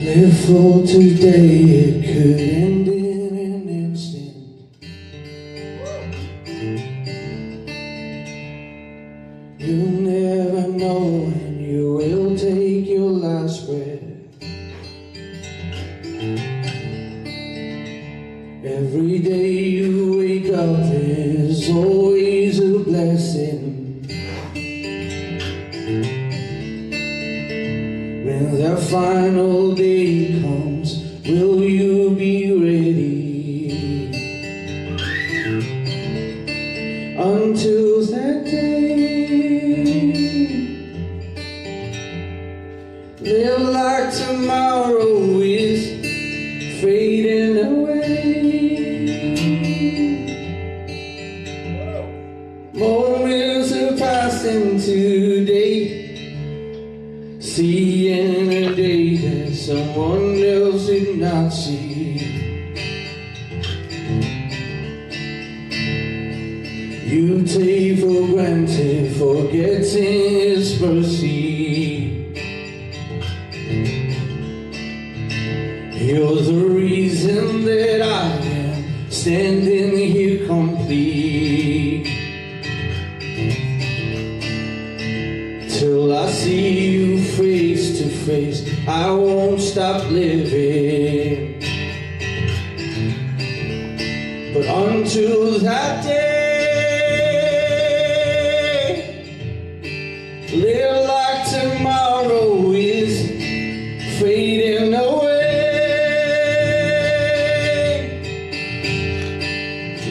Live for today, it could end in an instant. You'll never know when you will take your last breath. Every day you wake up is always a blessing. When that final day comes, will you be ready? Until that day, live like tomorrow is fading away. Moments are passing today, seeing a day that someone else did not see. You take for granted forgetting His mercy. You're the reason that I am standing here complete. Till I see you face to face, I won't stop living. But until that day, live like tomorrow is fading away.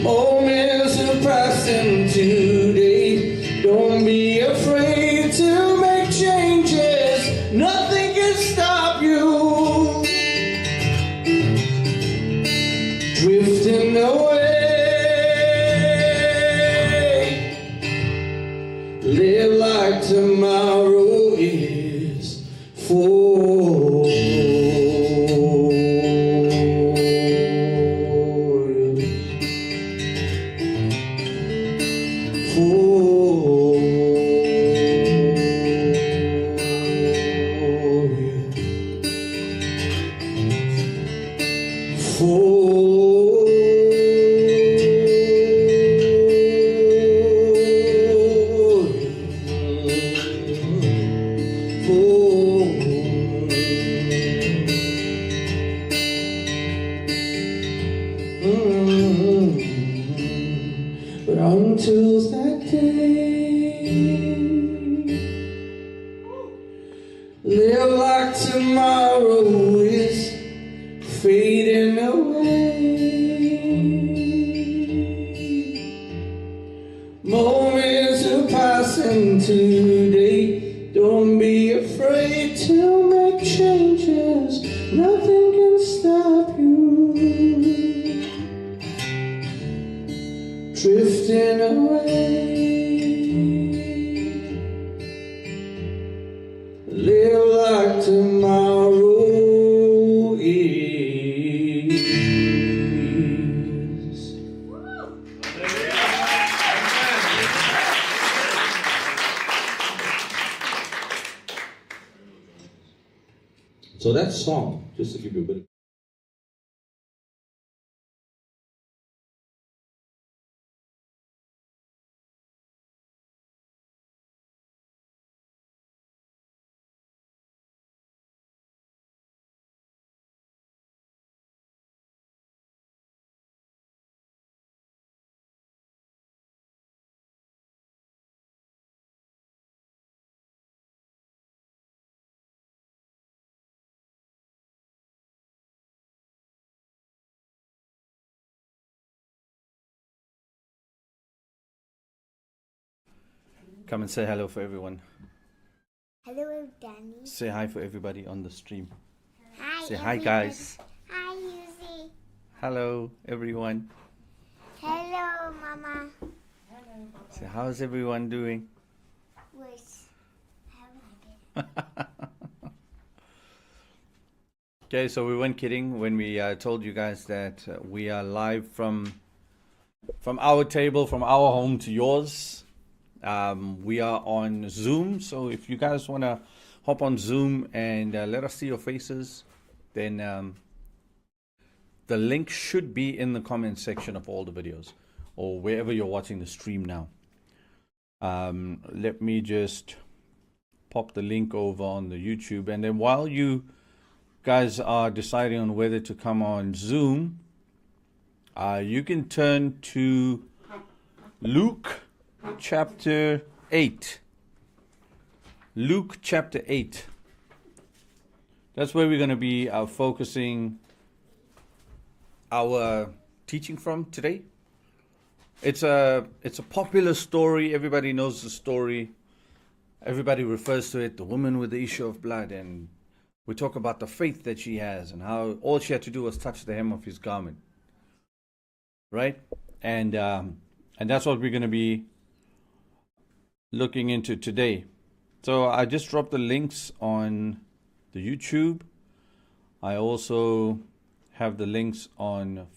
Moments are passing today, don't be afraid to make changes, nothing can stop you. Drifting away, live like tomorrow is for But until that day, live like tomorrow is fading away. Moments are passing today, don't be afraid to make changes, nothing can stop you. Drifting away, live like tomorrow is. So that song, just to give you a bit of Come and say hello for everyone. Hello, Danny. Say hi for everybody on the stream. Hi, Say hi, everybody. guys. Hi, Yuzi. Hello, everyone. Hello, Mama. Say, how's everyone doing? Okay, so we weren't kidding when we told you guys that we are live from our table, from our home to yours. We are on Zoom, so if you guys want to hop on Zoom and let us see your faces, then the link should be in the comment section of all the videos or wherever you're watching the stream now. Let me just pop the link over on the YouTube, and then while you guys are deciding on whether to come on Zoom, you can turn to Luke chapter 8. Luke chapter 8. That's where we're going to be focusing our teaching from today. It's a popular story. Everybody knows the story. Everybody refers to it, the woman with the issue of blood, and we talk about the faith that she has and how all she had to do was touch the hem of his garment. Right? And that's what we're going to be looking into today. So I just dropped the links on the YouTube. I also have the links on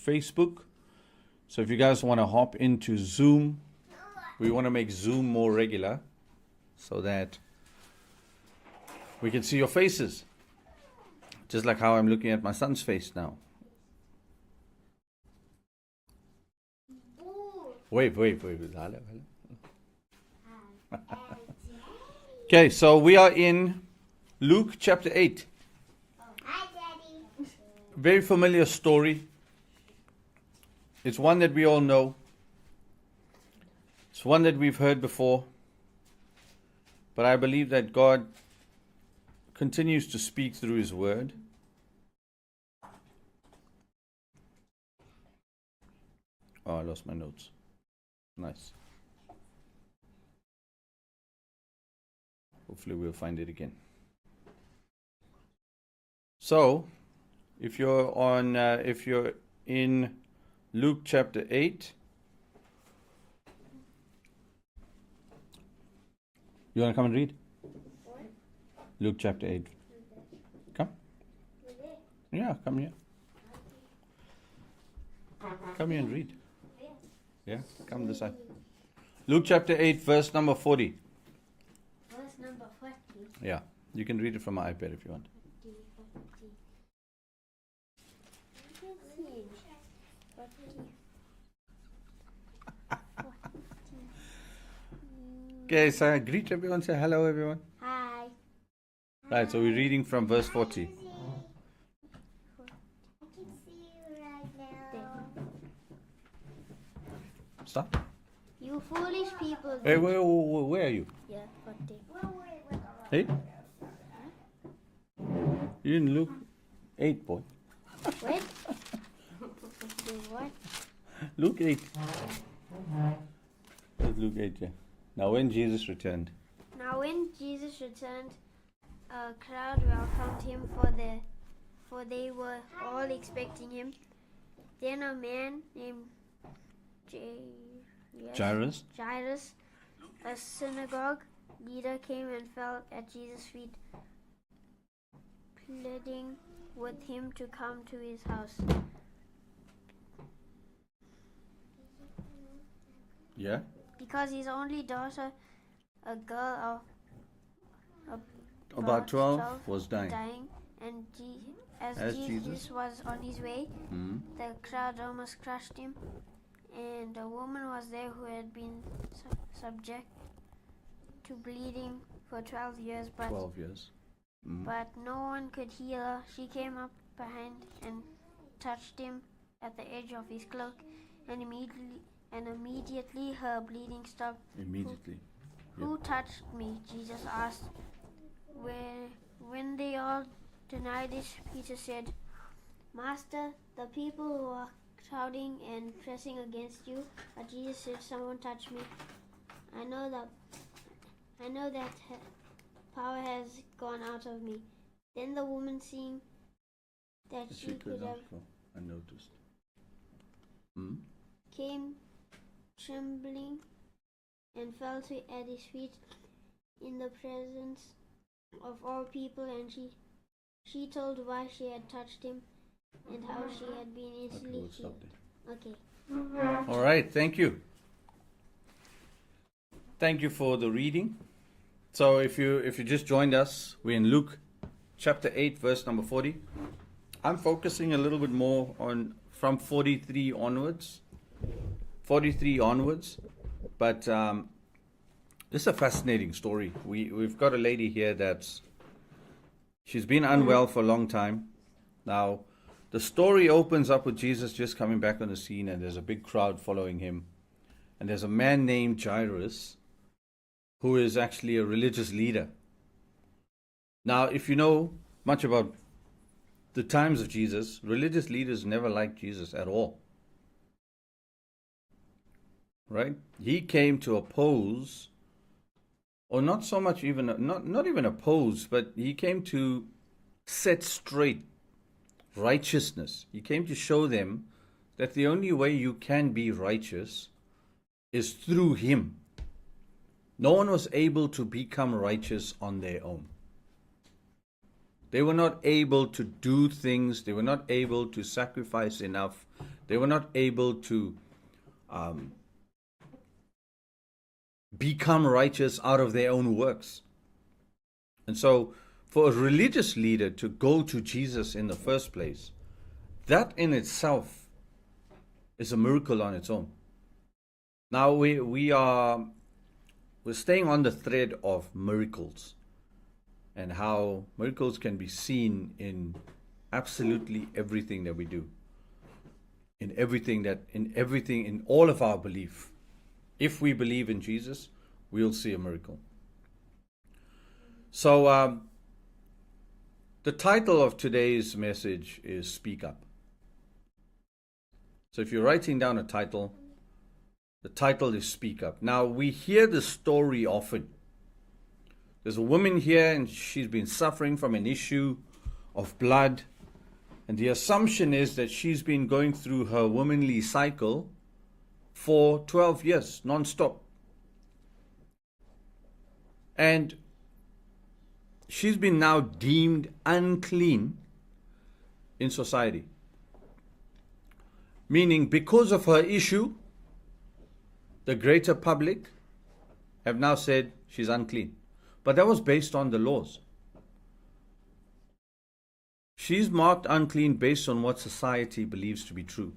Facebook. So if you guys want to hop into Zoom, we want to make Zoom more regular so that we can see your faces. Just like how I'm looking at my son's face now. Wait. Okay, so we are in Luke chapter 8. Hi, Daddy. Very familiar story. It's one that we all know. It's one that we've heard before. But I believe that God continues to speak through His Word. Oh, I lost my notes. Nice. Hopefully we'll find it again. So, if you're in Luke chapter 8, you want to come and read? Luke chapter 8. Come. Yeah, come here. Come here and read. Yeah, come this side. Luke chapter 8, verse number 40. Verse number 40. Yeah, you can read it from my iPad if you want. Okay, so greet everyone, say hello everyone. Hi. Right, so we're reading from verse 40. I can see you right now. Stop. You foolish people. Hey, where are you? Yeah, 40. Hey? You in Luke 8, boy. Wait. What? Luke 8. That's Luke 8, yeah. Now when Jesus returned. Now when Jesus returned, a crowd welcomed him, for they were all expecting him. Then a man named Jairus. a synagogue leader, came and fell at Jesus' feet, pleading with him to come to his house. Yeah? Because his only daughter, a girl of About 12 was dying. and as Jesus was on his way, the crowd almost crushed him, and a woman was there who had been subject to bleeding for 12 years, but 12 years. but no one could heal her. She came up behind and touched him at the edge of his cloak, and immediately her bleeding stopped. Immediately. Who touched me? Jesus asked. When they all denied it, Peter said, Master, the people who are crowding and pressing against you. But Jesus said, someone touched me. I know that power has gone out of me. Then the woman, seeing that she could have, unnoticed. came trembling and fell at his feet in the presence of all people, and she told why she had touched him and how she had been instantly healed. Okay. All right, thank you. Thank you for the reading. So if you just joined us, we're in Luke chapter 8, verse number 40. I'm focusing a little bit more on from 43 onwards. 43 onwards. But this is a fascinating story. We've got a lady here she's been unwell for a long time. Now, the story opens up with Jesus just coming back on the scene, and there's a big crowd following him. And there's a man named Jairus, who is actually a religious leader. Now, if you know much about the times of Jesus, religious leaders never liked Jesus at all. Right? He came to oppose, or not so much even, not even oppose, but he came to set straight righteousness. He came to show them that the only way you can be righteous is through him. No one was able to become righteous on their own. They were not able to do things. They were not able to sacrifice enough. They were not able to become righteous out of their own works. And so, for a religious leader to go to Jesus in the first place, that in itself is a miracle on its own. Now we're staying on the thread of miracles, and how miracles can be seen in absolutely everything that we do, in all of our belief. If we believe in Jesus, we'll see a miracle. So the title of today's message is Speak Up. So if you're writing down a title, the title is Speak Up. Now, we hear the story often. There's a woman here, and she's been suffering from an issue of blood. And the assumption is that she's been going through her womanly cycle for 12 years, non-stop. And she's been now deemed unclean in society. Meaning, because of her issue, the greater public have now said she's unclean. But that was based on the laws. She's marked unclean based on what society believes to be true.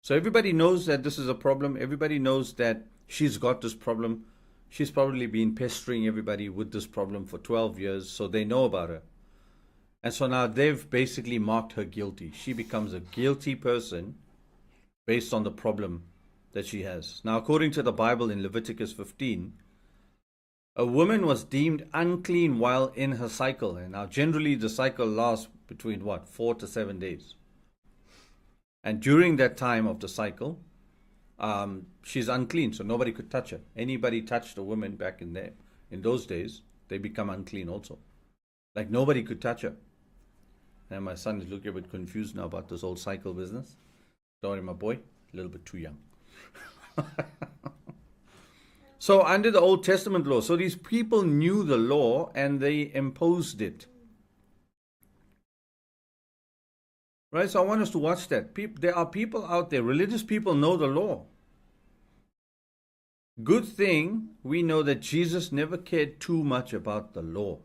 So everybody knows that this is a problem. Everybody knows that she's got this problem. She's probably been pestering everybody with this problem for 12 years, so they know about her. And so now they've basically marked her guilty. She becomes a guilty person based on the problem that she has. Now, according to the Bible in Leviticus 15, a woman was deemed unclean while in her cycle. And now generally the cycle lasts between 4 to 7 days. And during that time of the cycle, she's unclean, so nobody could touch her. Anybody touched a woman back in those days, they become unclean also. Like nobody could touch her. And my son is looking a bit confused now about this whole cycle business. Sorry, my boy, a little bit too young. So under the Old Testament law, so these people knew the law and they imposed it. Right, so I want us to watch that. There are people out there, religious people know the law. Good thing we know that Jesus never cared too much about the law.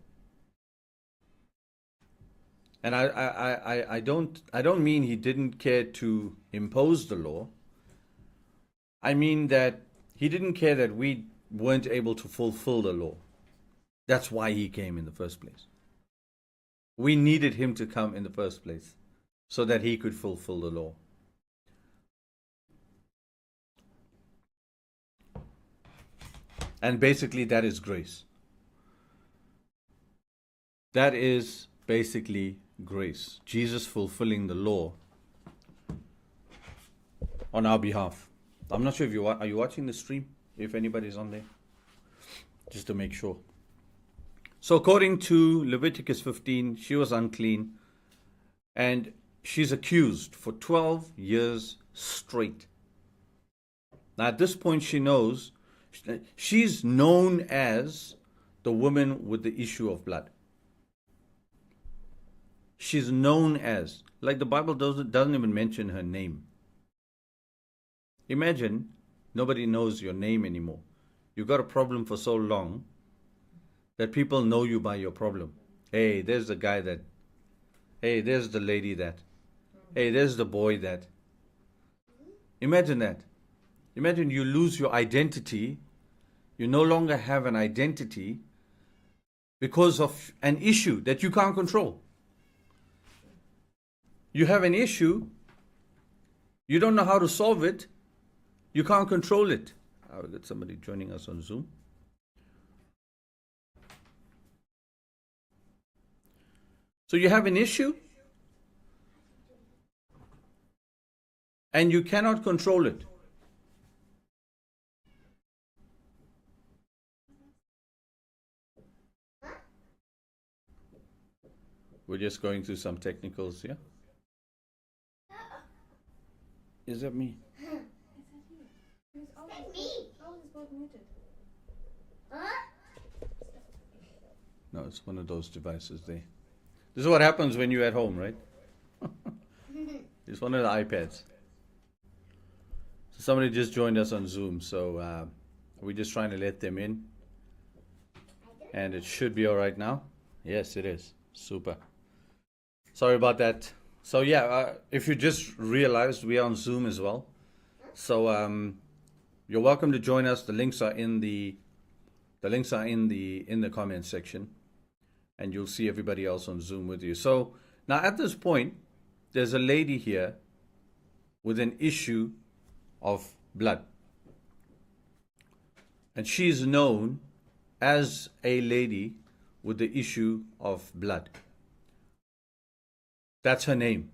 And I don't mean he didn't care to impose the law. I mean that he didn't care that we weren't able to fulfill the law. That's why he came in the first place. We needed him to come in the first place so that he could fulfill the law. And basically that is grace. That is basically grace. Jesus fulfilling the law on our behalf. I'm not sure if are you watching the stream? If anybody's on there, just to make sure. So according to Leviticus 15, she was unclean, and she's accused for 12 years straight. Now at this point, she's known as the woman with the issue of blood. She's known as, like the Bible doesn't even mention her name. Imagine nobody knows your name anymore. You've got a problem for so long that people know you by your problem. Hey, there's the guy that. Hey, there's the lady that. Hey, there's the boy that. Imagine that. Imagine you lose your identity. You no longer have an identity because of an issue that you can't control. You have an issue. You don't know how to solve it. You can't control it. I'll get somebody joining us on Zoom. So you have an issue and you cannot control it. We're just going through some technicals, yeah? Is that me? No, it's one of those devices there. This is what happens when you're at home, right? It's one of the iPads. So somebody just joined us on Zoom, so we're just trying to let them in. And it should be all right now. Yes, it is. Super. Sorry about that. So yeah, if you just realized, we are on Zoom as well. So you're welcome to join us. The links are in the comment section, and you'll see everybody else on Zoom with you. So now at this point, there's a lady here with an issue of blood, and she's known as a lady with the issue of blood. That's her name.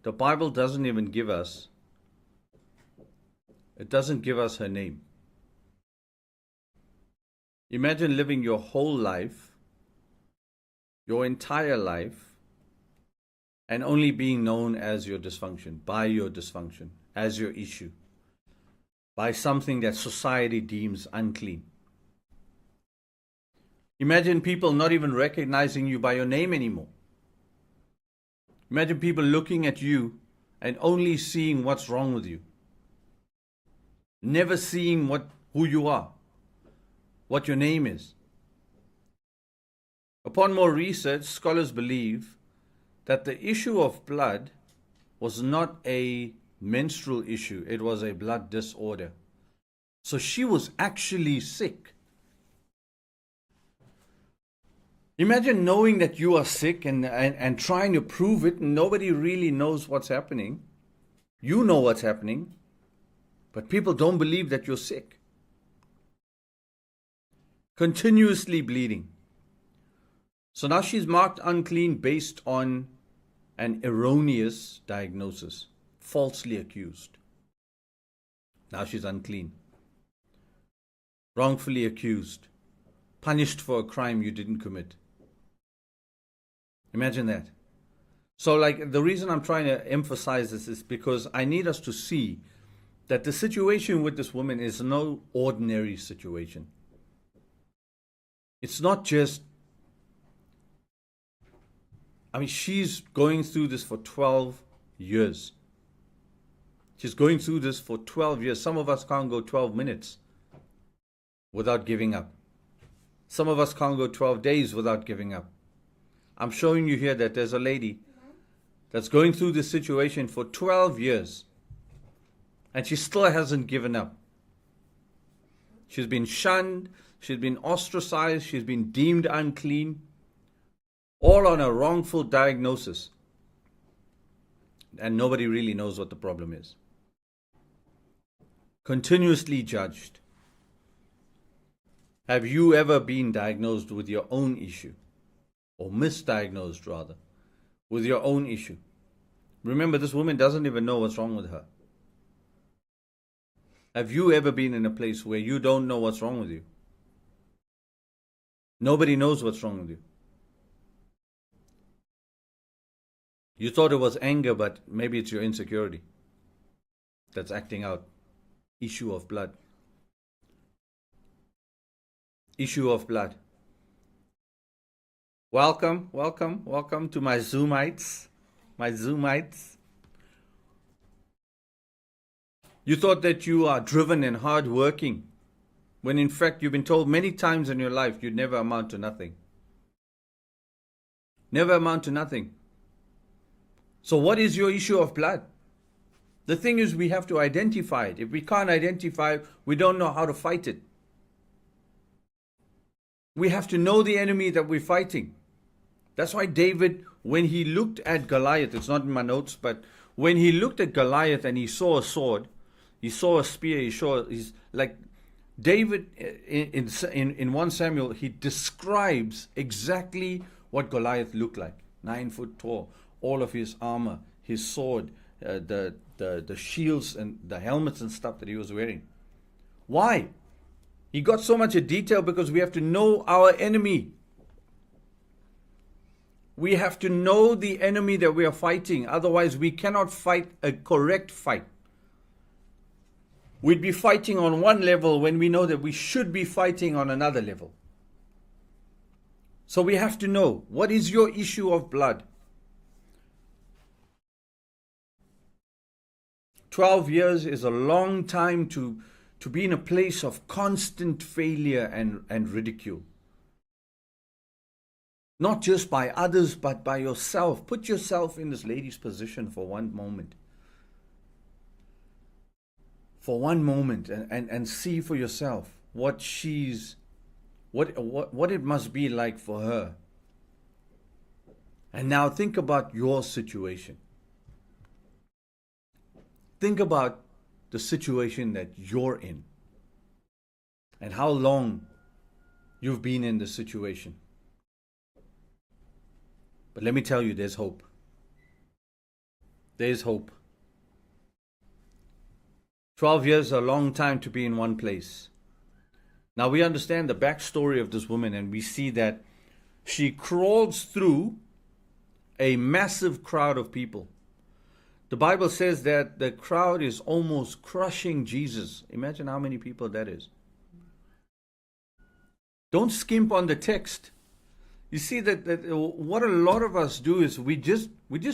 The Bible doesn't even give us, it doesn't give us her name. Imagine living your whole life, your entire life, and only being known as your dysfunction, by your dysfunction, as your issue, by something that society deems unclean. Imagine people not even recognizing you by your name anymore. Imagine people looking at you and only seeing what's wrong with you. Never seeing who you are, what your name is. Upon more research, scholars believe that the issue of blood was not a menstrual issue, it was a blood disorder. So she was actually sick. Imagine knowing that you are sick and trying to prove it, and nobody really knows what's happening. You know what's happening, but people don't believe that you're sick. Continuously bleeding. So now she's marked unclean based on an erroneous diagnosis, falsely accused. Now she's unclean. Wrongfully accused, punished for a crime you didn't commit. Imagine that. So the reason I'm trying to emphasize this is because I need us to see that the situation with this woman is no ordinary situation. It's not just, she's going through this for 12 years. She's going through this for 12 years. Some of us can't go 12 minutes without giving up. Some of us can't go 12 days without giving up. I'm showing you here that there's a lady that's going through this situation for 12 years, and she still hasn't given up. She's been shunned, she's been ostracized, she's been deemed unclean, all on a wrongful diagnosis. And nobody really knows what the problem is. Continuously judged. Have you ever been diagnosed with your own issue? Or misdiagnosed rather, with your own issue? Remember, this woman doesn't even know what's wrong with her. Have you ever been in a place where you don't know what's wrong with you? Nobody knows what's wrong with you. You thought it was anger, but maybe it's your insecurity that's acting out. Issue of blood. Issue of blood. Welcome, welcome, welcome to my Zoomites. My Zoomites. You thought that you are driven and hardworking, when in fact you've been told many times in your life you'd never amount to nothing. never amount to nothing. So what is your issue of blood? The thing is, we have to identify it. If we can't identify it, we don't know how to fight it. We have to know the enemy that we're fighting. That's why David, when he looked at Goliath, it's not in my notes, but when he looked at Goliath and he saw a sword, he saw a spear, he's like David in 1 Samuel, he describes exactly what Goliath looked like. 9 foot tall, all of his armor, his sword, the shields and the helmets and stuff that he was wearing. Why? He got so much in detail because we have to know our enemy. We have to know the enemy that we are fighting. Otherwise, we cannot fight a correct fight. We'd be fighting on one level when we know that we should be fighting on another level. So we have to know, what is your issue of blood? 12 years is a long time to be in a place of constant failure and ridicule. Not just by others, but by yourself. Put yourself in this lady's position for one moment. For one moment, and see for yourself what it must be like for her. And now think about your situation. Think about the situation that you're in and how long you've been in this situation. But let me tell you, there's hope. There's hope. 12 years is a long time to be in one place. Now we understand the backstory of this woman, and we see that she crawls through a massive crowd of people. The Bible says that the crowd is almost crushing Jesus. Imagine how many people that is. Don't skimp on the text. You see that what a lot of us do is we just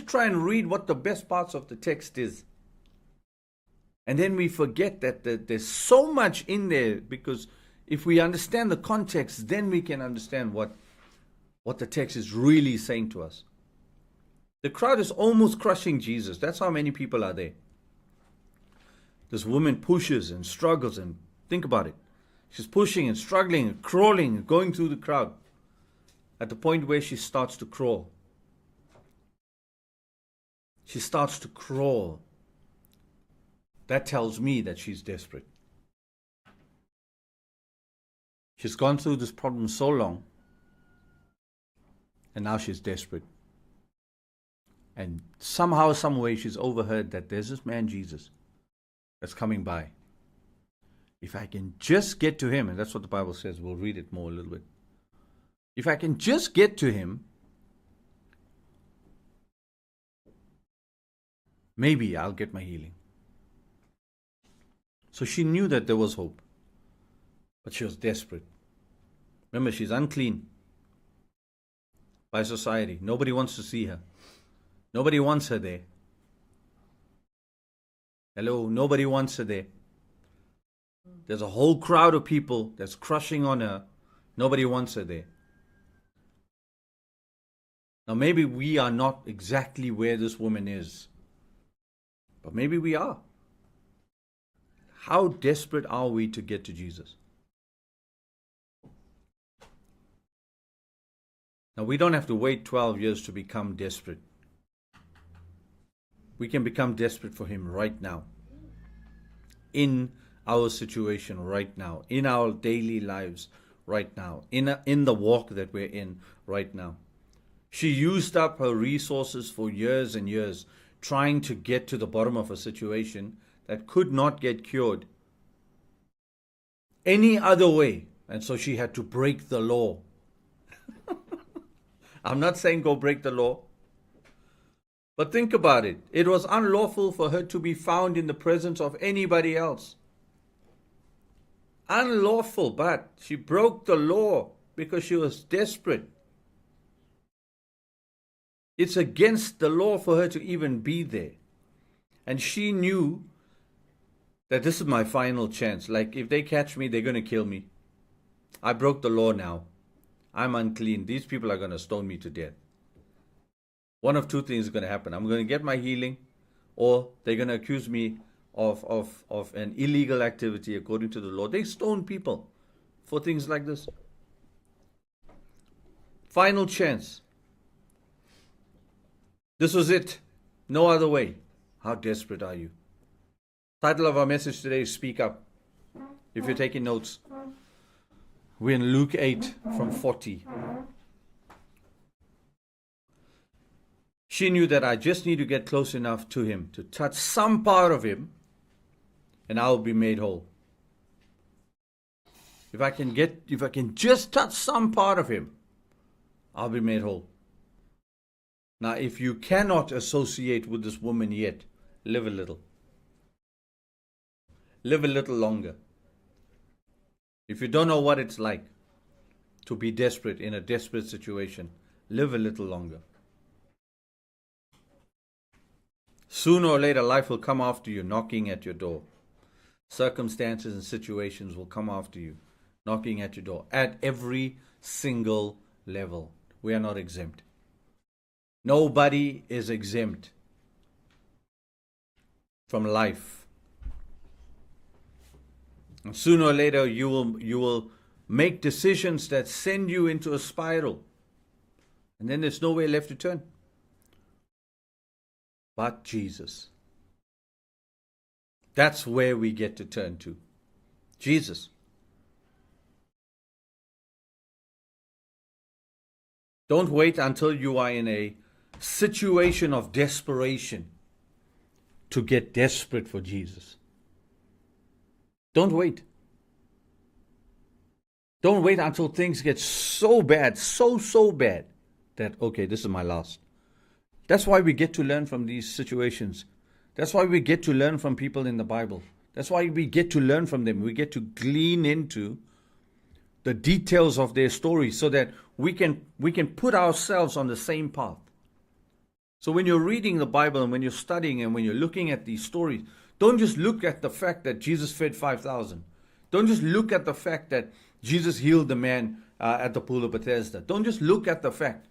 try and read what the best parts of the text is. And then we forget that there's so much in there, because if we understand the context, then we can understand what the text is really saying to us. The crowd is almost crushing Jesus. That's how many people are there. This woman pushes and struggles, and think about it. She's pushing and struggling and crawling and going through the crowd. At the point where she starts to crawl. She starts to crawl. That tells me that she's desperate. She's gone through this problem so long, and now she's desperate. And somehow, some way, she's overheard that there's this man, Jesus, that's coming by. If I can just get to him, and that's what the Bible says, we'll read it more a little bit. If I can just get to him, maybe I'll get my healing. So she knew that there was hope, but she was desperate. Remember, she's unclean by society. Nobody wants to see her. Nobody wants her there. Hello, nobody wants her there. There's a whole crowd of people that's crushing on her. Nobody wants her there. Now, maybe we are not exactly where this woman is, but maybe we are. How desperate are we to get to Jesus? Now, we don't have to wait 12 years to become desperate. We can become desperate for him right now. In our situation right now. In our daily lives right now. In the walk that we're in right now. She used up her resources for years and years trying to get to the bottom of a situation that could not get cured any other way. And so she had to break the law. I'm not saying go break the law. But think about it. It was unlawful for her to be found in the presence of anybody else. Unlawful, but she broke the law because she was desperate. It's against the law for her to even be there. And she knew that this is my final chance. Like, if they catch me, they're going to kill me. I broke the law now. I'm unclean. These people are going to stone me to death. One of two things is going to happen. I'm going to get my healing, or they're going to accuse me of an illegal activity according to the law. They stone people for things like this. Final chance. This was it. No other way. How desperate are you? Title of our message today is Speak Up. If you're taking notes, we're in Luke 8 from 40. She knew that I just need to get close enough to him, to touch some part of him, and I'll be made whole. If I can just touch some part of him, I'll be made whole. Now, if you cannot associate with this woman yet, live a little. Live a little longer. If you don't know what it's like to be desperate in a desperate situation, live a little longer. Sooner or later, life will come after you, knocking at your door. Circumstances and situations will come after you, knocking at your door, at every single level. We are not exempt. Nobody is exempt from life. And sooner or later, you will make decisions that send you into a spiral. And then there's nowhere left to turn but Jesus. That's where we get to turn to. Jesus. Don't wait until you are in a situation of desperation to get desperate for Jesus. Don't wait. Don't wait until things get so bad, so bad, that, okay, this is my last. That's why we get to learn from these situations. That's why we get to learn from people in the Bible. That's why we get to learn from them. We get to glean into the details of their story so that we can put ourselves on the same path. So when you're reading the Bible and when you're studying and when you're looking at these stories, don't just look at the fact that Jesus fed 5,000. Don't just look at the fact that Jesus healed the man at the pool of Bethesda. Don't just look at the fact.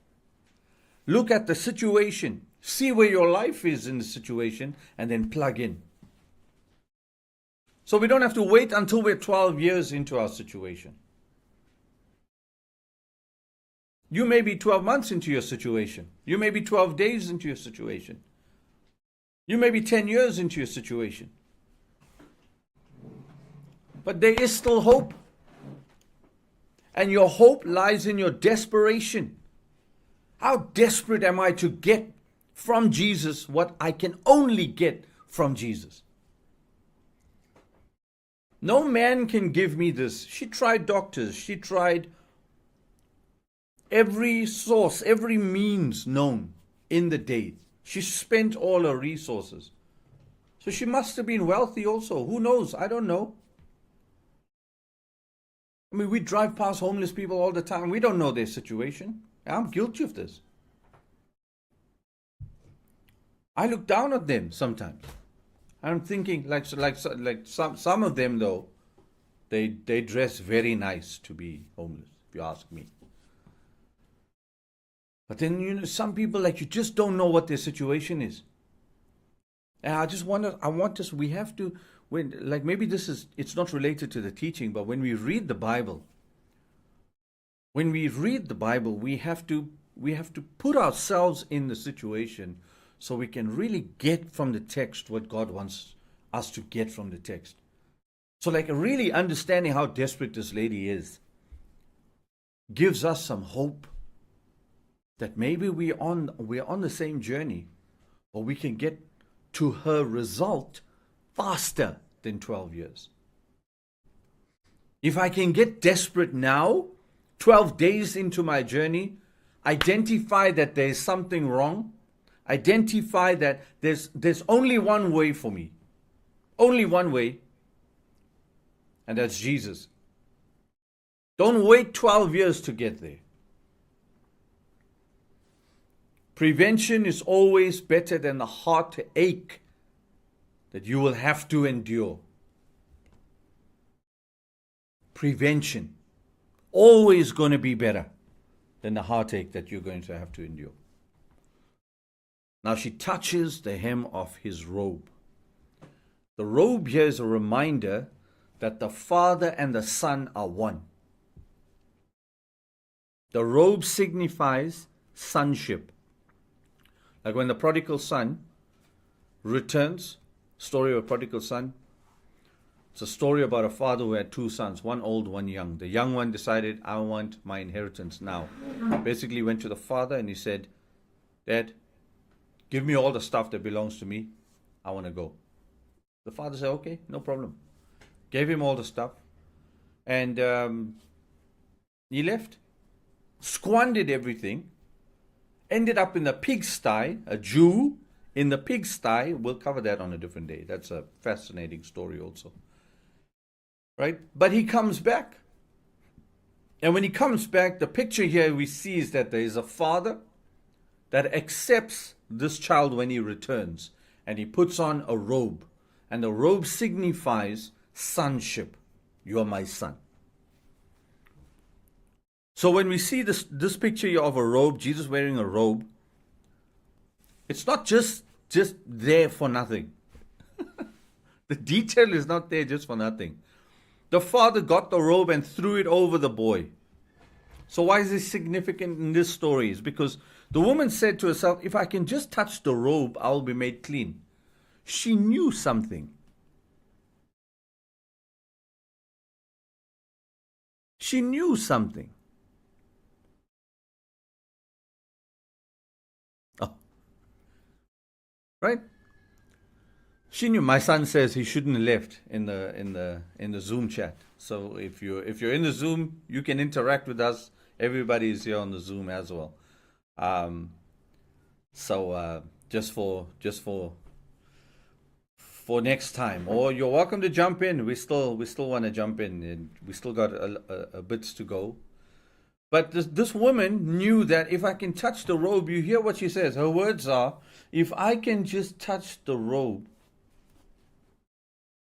Look at the situation. See where your life is in the situation and then plug in. So we don't have to wait until we're 12 years into our situation. You may be 12 months into your situation. You may be 12 days into your situation. You may be 10 years into your situation. But there is still hope. And your hope lies in your desperation. How desperate am I to get from Jesus what I can only get from Jesus? No man can give me this. She tried doctors. She tried every source, every means known in the day. She spent all her resources. So she must have been wealthy also. Who knows? I don't know. I mean, we drive past homeless people all the time. We don't know their situation. I'm guilty of this. I look down at them sometimes. I'm thinking, like some of them though, they dress very nice to be homeless, if you ask me. But then, some people, you just don't know what their situation is. And maybe it's not related to the teaching, but when we read the Bible, we have to put ourselves in the situation so we can really get from the text what God wants us to get from the text. So really understanding how desperate this lady is gives us some hope that maybe we're on the same journey, or we can get to her result faster than 12 years. If I can get desperate now, 12 days into my journey, identify that there's something wrong, identify that there's only one way for me, only one way, and that's Jesus. Don't wait 12 years to get there. Prevention is always better than the heartache that you will have to endure. Prevention, always going to be better than the heartache that you're going to have to endure. Now she touches the hem of his robe. The robe here is a reminder that the Father and the Son are one. The robe signifies sonship. Like when the prodigal son returns, story of a prodigal son, it's a story about a father who had two sons, one old, one young. The young one decided, I want my inheritance now. Basically went to the father and he said, Dad, give me all the stuff that belongs to me. I want to go. The father said, okay, no problem. Gave him all the stuff. And he left. Squandered everything. Ended up in the pigsty, a Jew in the pigsty. We'll cover that on a different day. That's a fascinating story also. Right? But he comes back. And when he comes back, the picture here we see is that there is a father that accepts this child when he returns. And he puts on a robe. And the robe signifies sonship. You are my son. So when we see this picture here of a robe, Jesus wearing a robe, it's not just there for nothing. The detail is not there just for nothing. The father got the robe and threw it over the boy. So why is this significant in this story? It's because the woman said to herself, if I can just touch the robe, I'll be made clean. She knew something. She knew something. Oh. Right? She knew. My son says he shouldn't have left in the Zoom chat. So if you're in the Zoom, you can interact with us. Everybody is here on the Zoom as well. Just for next time, or you're welcome to jump in. We still want to jump in, and we still got a bits to go. But this woman knew that if I can touch the robe, you hear what she says. Her words are, if I can just touch the robe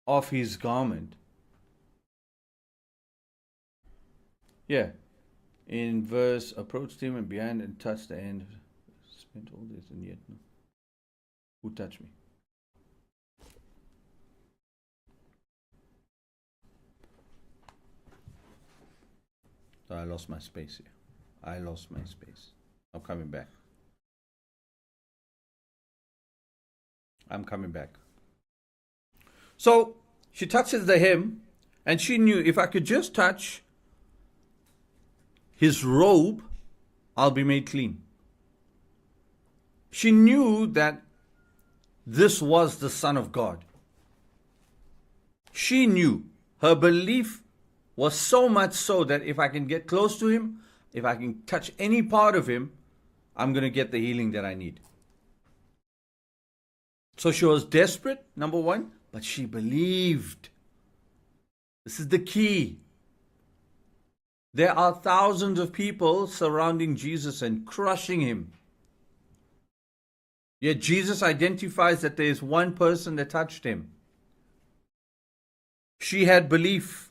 of his garment. Yeah. In verse, approached him and behind and touched the end. Spent all this and yet no. Who touched me? So I lost my space here. I'm coming back. So she touches the hem, and she knew if I could just touch his robe, I'll be made clean. She knew that this was the Son of God. She knew. Her belief was so much so that if I can get close to him, if I can touch any part of him, I'm going to get the healing that I need. So she was desperate, number one, but she believed. This is the key. There are thousands of people surrounding Jesus and crushing him. Yet Jesus identifies that there is one person that touched him. She had belief.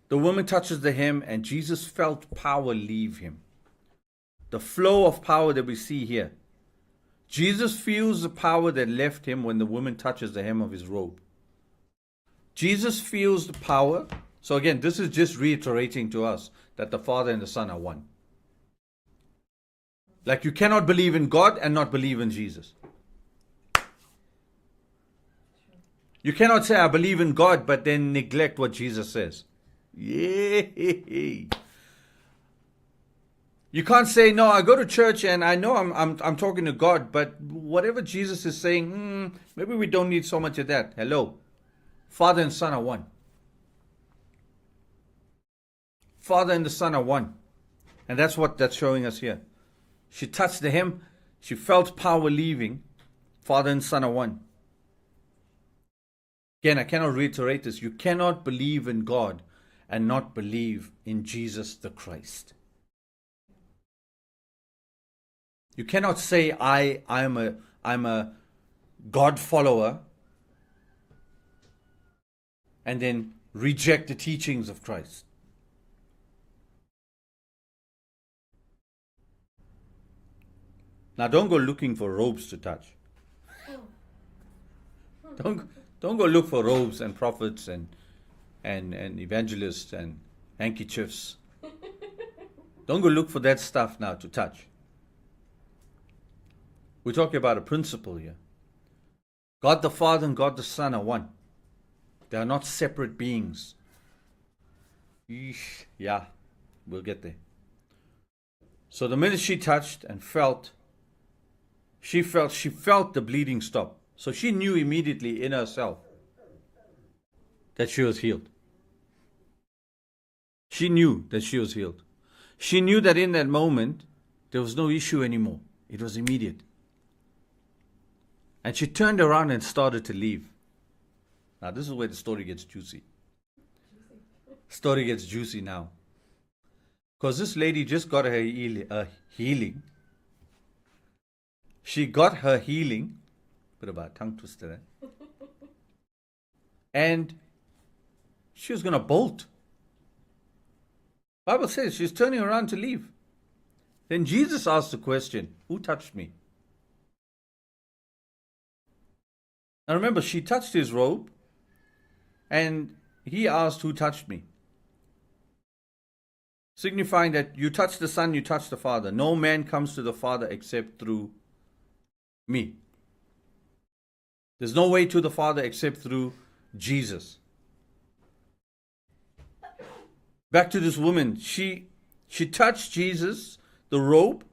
The woman touches the hem and Jesus felt power leave him. The flow of power that we see here. Jesus feels the power that left him when the woman touches the hem of his robe. Jesus feels the power. So again, this is just reiterating to us that the Father and the Son are one. Like you cannot believe in God and not believe in Jesus. You cannot say, I believe in God, but then neglect what Jesus says. Yay! You can't say, no, I go to church and I know I'm talking to God, but whatever Jesus is saying, maybe we don't need so much of that. Hello. Father and Son are one. Father and the Son are one. And that's what that's showing us here. She touched the hem. She felt power leaving. Father and Son are one. Again, I cannot reiterate this. You cannot believe in God and not believe in Jesus the Christ. You cannot say I'm a God follower and then reject the teachings of Christ. Now don't go looking for robes to touch. Don't go look for robes and prophets and evangelists and handkerchiefs. Don't go look for that stuff now to touch. We're talking about a principle here. God the Father and God the Son are one. They are not separate beings. Yeah, we'll get there. So the minute she touched and she felt the bleeding stop. So she knew immediately in herself that she was healed. She knew that she was healed. She knew that in that moment, there was no issue anymore. It was immediate. And she turned around and started to leave. Now this is where the story gets juicy. Story gets juicy now. Because this lady just got her healing. She got her healing. Bit of a tongue twister there. And she was going to bolt. Bible says she's turning around to leave. Then Jesus asked the question, who touched me? Now remember, she touched his robe. And he asked, who touched me? Signifying that you touch the Son, you touch the Father. No man comes to the Father except through me. There's no way to the Father except through Jesus. Back to this woman. She touched Jesus, the robe.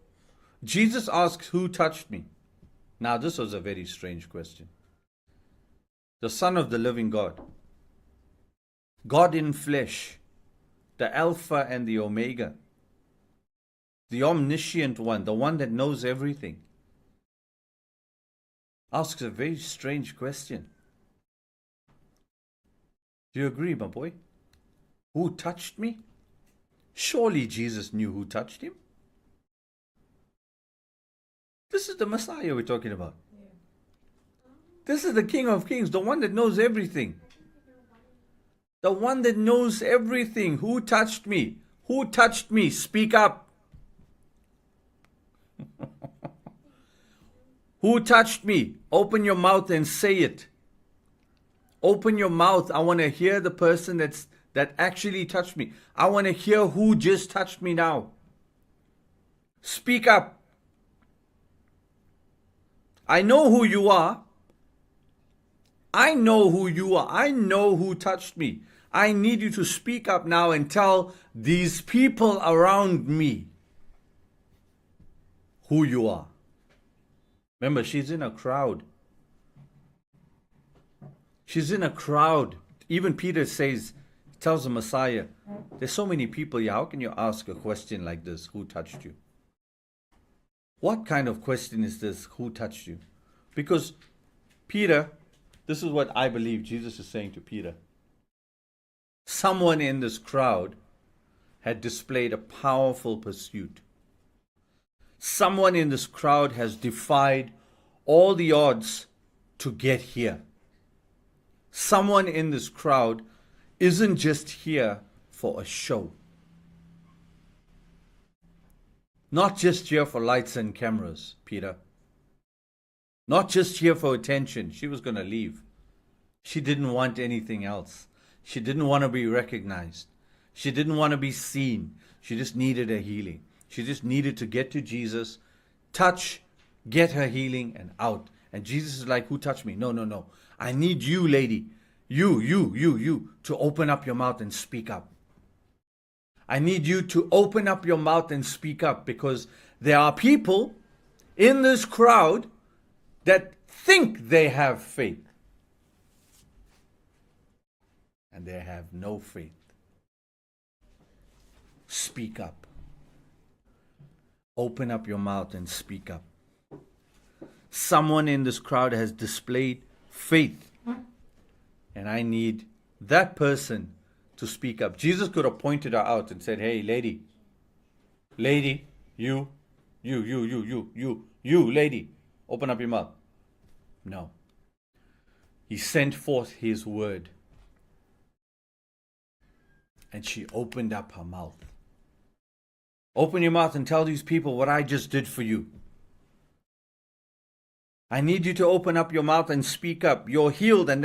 Jesus asks, who touched me? Now this was a very strange question. The Son of the living God. God in flesh. The Alpha and the Omega. The omniscient one. The one that knows everything. Asks a very strange question. Do you agree, my boy? Who touched me? Surely Jesus knew who touched him. This is the Messiah we're talking about. This is the King of Kings, the one that knows everything. The one that knows everything. Who touched me? Who touched me? Speak up. Who touched me? Open your mouth and say it. Open your mouth. I want to hear the person that actually touched me. I want to hear who just touched me now. Speak up. I know who you are. I know who you are. I know who touched me. I need you to speak up now and tell these people around me who you are. Remember, she's in a crowd. She's in a crowd. Even Peter tells the Messiah, there's so many people here. How can you ask a question like this? Who touched you? What kind of question is this? Who touched you? Because Peter, this is what I believe Jesus is saying to Peter. Someone in this crowd had displayed a powerful pursuit. Someone in this crowd has defied all the odds to get here. Someone in this crowd isn't just here for a show. Not just here for lights and cameras, Peter. Not just here for attention. She was going to leave. She didn't want anything else. She didn't want to be recognized. She didn't want to be seen. She just needed a healing. She just needed to get to Jesus, touch, get her healing, and out. And Jesus is like, who touched me? No. I need you, lady. You, to open up your mouth and speak up. I need you to open up your mouth and speak up, because there are people in this crowd that think they have faith. And they have no faith. Speak up. Open up your mouth and speak up. Someone in this crowd has displayed faith. And I need that person to speak up. Jesus could have pointed her out and said, hey, lady, you, lady, open up your mouth. No. He sent forth his word. And she opened up her mouth. Open your mouth and tell these people what I just did for you. I need you to open up your mouth and speak up. You're healed, and